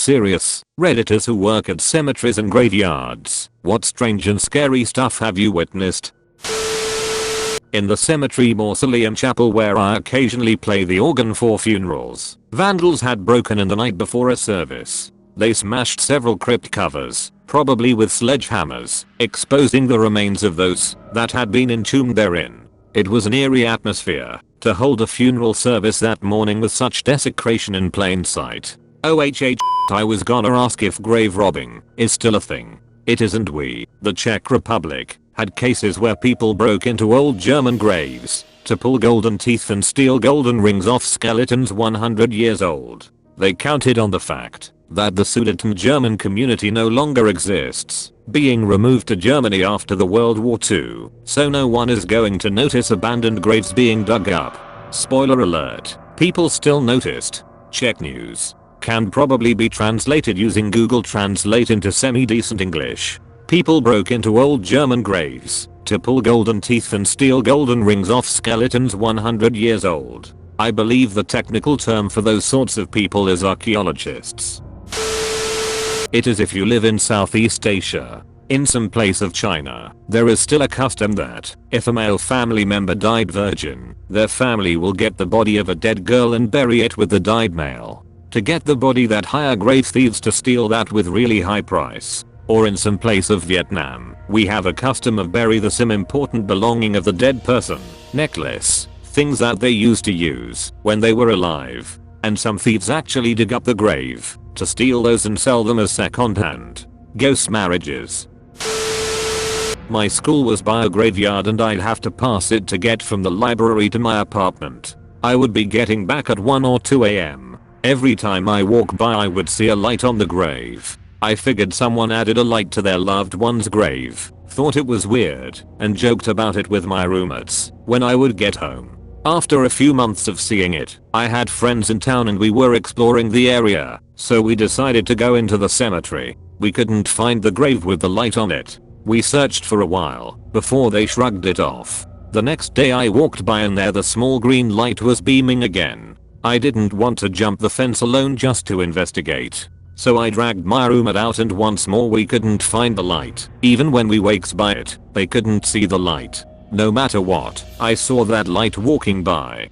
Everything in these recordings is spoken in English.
serious, Redditors who work at cemeteries and graveyards, what strange and scary stuff have you witnessed? In the cemetery mausoleum chapel where I occasionally play the organ for funerals, vandals had broken in the night before a service. They smashed several crypt covers, probably with sledgehammers, exposing the remains of those that had been entombed therein. It was an eerie atmosphere to hold a funeral service that morning with such desecration in plain sight. I was gonna ask if grave robbing is still a thing. It isn't. The Czech Republic, had cases where people broke into old German graves to pull golden teeth and steal golden rings off skeletons 100 years old. They counted on the fact that the Sudeten German community no longer exists, being removed to Germany after the World War II, so no one is going to notice abandoned graves being dug up. Spoiler alert, people still noticed. Czech news can probably be translated using Google Translate into semi-decent English. People broke into old German graves to pull golden teeth and steal golden rings off skeletons 100 years old. I believe the technical term for those sorts of people is archaeologists. It is if you live in Southeast Asia. In some place of China, there is still a custom that, if a male family member died virgin, their family will get the body of a dead girl and bury it with the died male. To get the body that hire grave thieves to steal that with really high price. Or in some place of Vietnam, we have a custom of bury the some important belonging of the dead person, necklace, things that they used to use when they were alive. And some thieves actually dig up the grave to steal those and sell them as second-hand. Ghost marriages. My school was by a graveyard and I'd have to pass it to get from the library to my apartment. I would be getting back at 1 or 2 AM. Every time I walk by I would see a light on the grave. I figured someone added a light to their loved one's grave, thought it was weird, and joked about it with my roommates when I would get home. After a few months of seeing it, I had friends in town and we were exploring the area, so we decided to go into the cemetery. We couldn't find the grave with the light on it. We searched for a while before they shrugged it off. The next day I walked by and there the small green light was beaming again. I didn't want to jump the fence alone just to investigate. So I dragged my roommate out and once more we couldn't find the light. Even when we wakes by it, they couldn't see the light. No matter what, I saw that light walking by.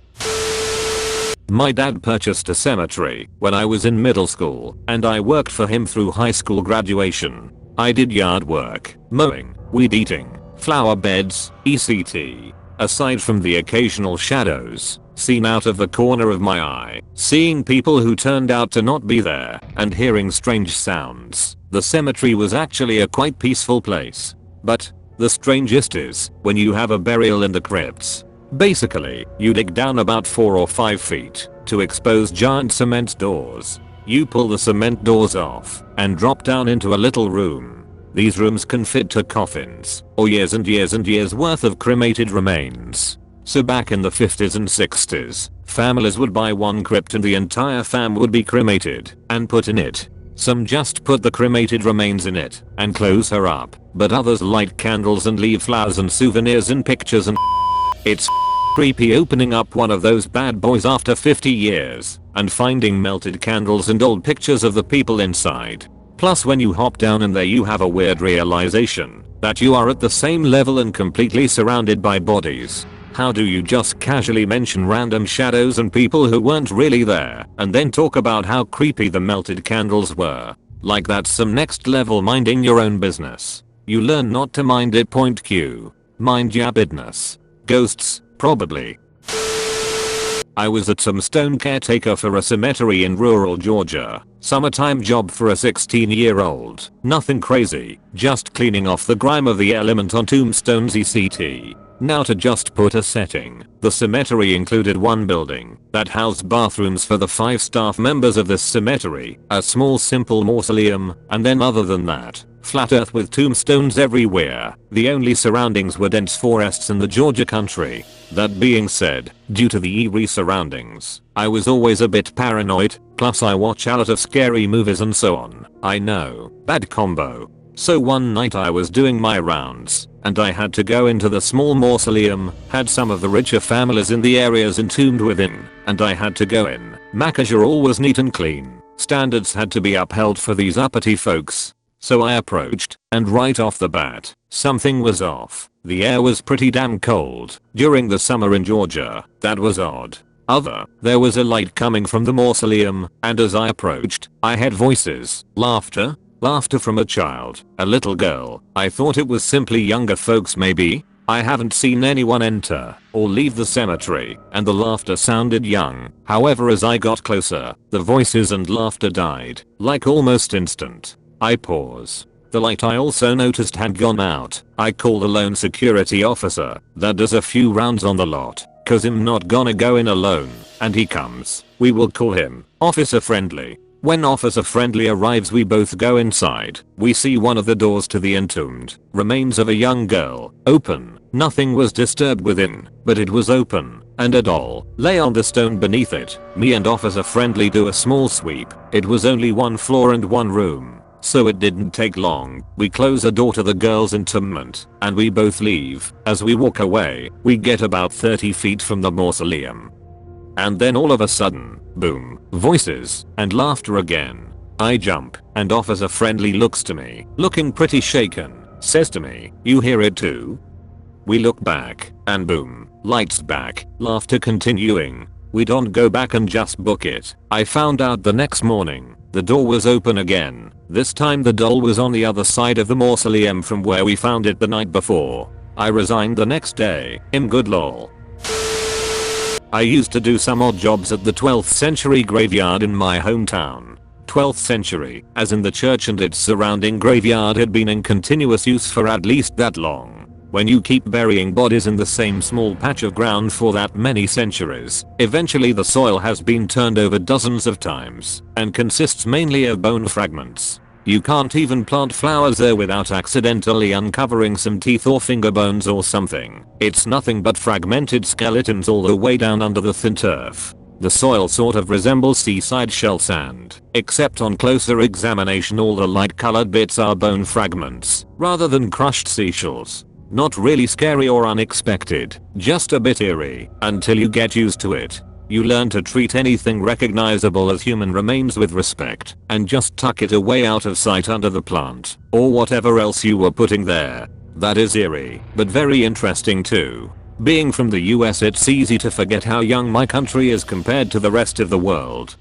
My dad purchased a cemetery when I was in middle school and I worked for him through high school graduation. I did yard work, mowing, weed eating, flower beds, etc. Aside from the occasional shadows seen out of the corner of my eye, seeing people who turned out to not be there, and hearing strange sounds, the cemetery was actually a quite peaceful place. But the strangest is when you have a burial in the crypts. Basically, you dig down about 4 or 5 feet to expose giant cement doors. You pull the cement doors off and drop down into a little room. These rooms can fit 2 coffins or years and years and years worth of cremated remains. So back in the 50s and 60s, families would buy 1 crypt and the entire fam would be cremated and put in it. Some just put the cremated remains in it and close her up, but others light candles and leave flowers and souvenirs and pictures and it's creepy opening up one of those bad boys after 50 years and finding melted candles and old pictures of the people inside. Plus when you hop down in there you have a weird realization that you are at the same level and completely surrounded by bodies. How do you just casually mention random shadows and people who weren't really there and then talk about how creepy the melted candles were? Like that's some next level minding your own business. You learn not to mind it. Point Q. Mind ya business. Ghosts, probably. I was at some stone caretaker for a cemetery in rural Georgia. Summertime job for a 16-year-old. Nothing crazy, just cleaning off the grime of the element on tombstones etc. Now to just put a setting, the cemetery included 1 building that housed bathrooms for the 5 staff members of this cemetery, a small simple mausoleum, and then other than that, flat earth with tombstones everywhere. The only surroundings were dense forests in the Georgia country. That being said, due to the eerie surroundings, I was always a bit paranoid, plus I watch a lot of scary movies and so on. I know, bad combo. So one night I was doing my rounds, and I had to go into the small mausoleum, had some of the richer families in the areas entombed within, and I had to go in. Make sure all was neat and clean. Standards had to be upheld for these uppity folks. So I approached, and right off the bat, something was off. The air was pretty damn cold during the summer in Georgia. That was odd. There was a light coming from the mausoleum, and as I approached, I heard voices, laughter from a child, a little girl. I thought it was simply younger folks maybe. I haven't seen anyone enter or leave the cemetery, and the laughter sounded young. However, as I got closer, the voices and laughter died, like almost instant. I pause. The light I also noticed had gone out. I called a lone security officer that does a few rounds on the lot, cause I'm not gonna go in alone, and he comes. We will call him Officer Friendly. When Officer Friendly arrives, we both go inside. We see one of the doors to the entombed remains of a young girl open. Nothing was disturbed within, but it was open, and a doll lay on the stone beneath it. Me and Officer Friendly do a small sweep. It was only one floor and one room, so it didn't take long. We close a door to the girl's entombment, and we both leave. As we walk away, we get about 30 feet from the mausoleum. And then all of a sudden, boom, voices and laughter again. I jump, and Officer Friendly looks to me, looking pretty shaken, says to me, "You hear it too?" We look back, and boom, lights back, laughter continuing. We don't go back and just book it. I found out the next morning, the door was open again. This time the doll was on the other side of the mausoleum from where we found it the night before. I resigned the next day. Good lol. I used to do some odd jobs at the 12th century graveyard in my hometown. 12th century, as in the church and its surrounding graveyard had been in continuous use for at least that long. When you keep burying bodies in the same small patch of ground for that many centuries, eventually the soil has been turned over dozens of times and consists mainly of bone fragments. You can't even plant flowers there without accidentally uncovering some teeth or finger bones or something. It's nothing but fragmented skeletons all the way down under the thin turf. The soil sort of resembles seaside shell sand, except on closer examination all the light colored bits are bone fragments rather than crushed seashells. Not really scary or unexpected, just a bit eerie until you get used to it. You learn to treat anything recognizable as human remains with respect and just tuck it away out of sight under the plant or whatever else you were putting there. That is eerie, but very interesting too. Being from the US, it's easy to forget how young my country is compared to the rest of the world.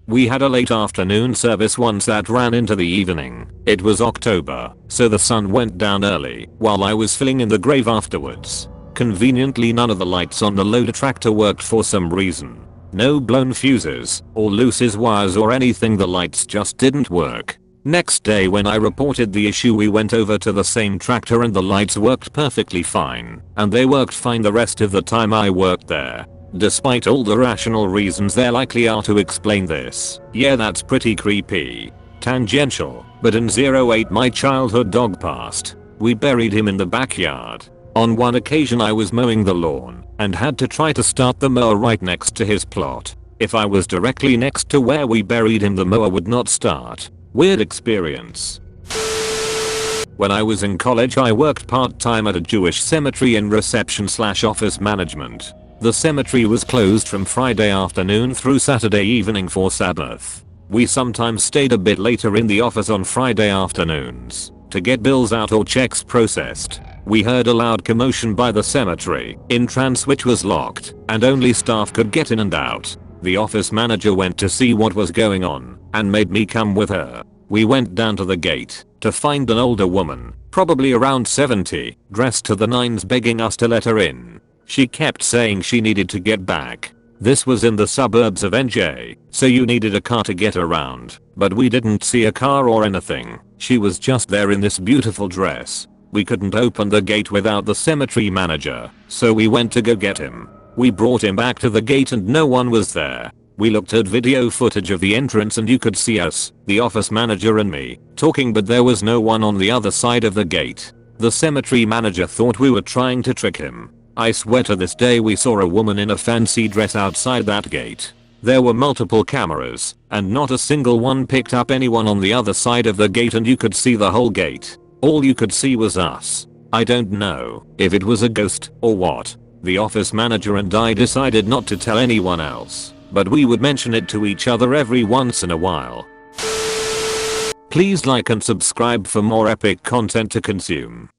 We had a late afternoon service once that ran into the evening. It was October, so the sun went down early while I was filling in the grave afterwards. Conveniently, none of the lights on the loader tractor worked for some reason. No blown fuses or loose wires or anything, the lights just didn't work. Next day when I reported the issue, we went over to the same tractor and the lights worked perfectly fine, and they worked fine the rest of the time I worked there. Despite all the rational reasons there likely are to explain this. Yeah, that's pretty creepy. Tangential, but in 08 my childhood dog passed. We buried him in the backyard. On one occasion I was mowing the lawn and had to try to start the mower right next to his plot. If I was directly next to where we buried him, the mower would not start. Weird experience. When I was in college I worked part-time at a Jewish cemetery in reception/office management. The cemetery was closed from Friday afternoon through Saturday evening for Sabbath. We sometimes stayed a bit later in the office on Friday afternoons to get bills out or checks processed. We heard a loud commotion by the cemetery entrance, which was locked, and only staff could get in and out. The office manager went to see what was going on and made me come with her. We went down to the gate to find an older woman, probably around 70, dressed to the nines, begging us to let her in. She kept saying she needed to get back. This was in the suburbs of NJ, so you needed a car to get around, but we didn't see a car or anything. She was just there in this beautiful dress. We couldn't open the gate without the cemetery manager, so we went to go get him. We brought him back to the gate and no one was there. We looked at video footage of the entrance and you could see us, the office manager and me, talking, but there was no one on the other side of the gate. The cemetery manager thought we were trying to trick him. I swear to this day we saw a woman in a fancy dress outside that gate. There were multiple cameras, and not a single one picked up anyone on the other side of the gate, and you could see the whole gate. All you could see was us. I don't know if it was a ghost or what. The office manager and I decided not to tell anyone else. but we would mention it to each other every once in a while. Please like and subscribe for more epic content to consume.